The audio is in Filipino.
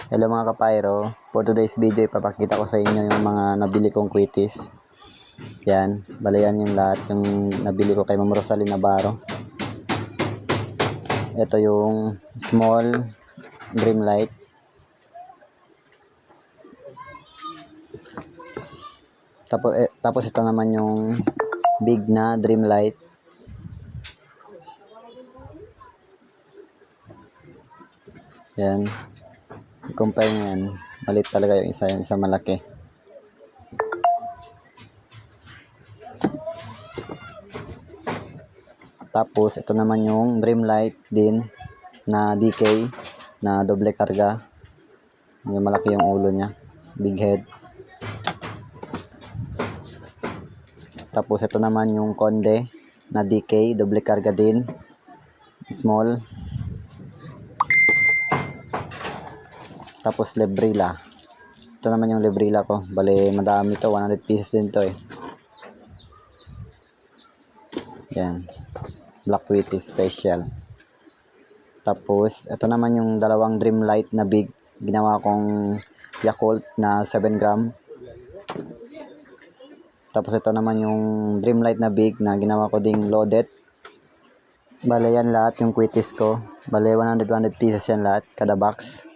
Hello mga kapayro, for today's video ipapakita ko sa inyo yung mga nabili kong quitis. Yan, balayan yung lahat yung nabili ko kay Ma'am Rosalie Navarro. Ito yung small dream light. Tapos ito naman yung big na dream light. Yan. I-compare nyo yan. Malit talaga yung isa malaki. Tapos ito naman yung dream light din na DK na doble karga. Yung malaki yung ulo niya. Big head. Tapos ito naman yung Conde na DK, doble karga din. Small. Tapos Lebrila. Ito naman yung Lebrila ko. Bale, madami to. 100 pieces din to eh. Yan. Black Quitis special. Tapos, ito naman yung dalawang dream light na big. Ginawa kong Yakult na 7 gram. Tapos, ito naman yung dream light na big na ginawa ko ding loaded. Bale, yan lahat yung quitis ko. Bale, 100 pieces yan lahat. Kada box.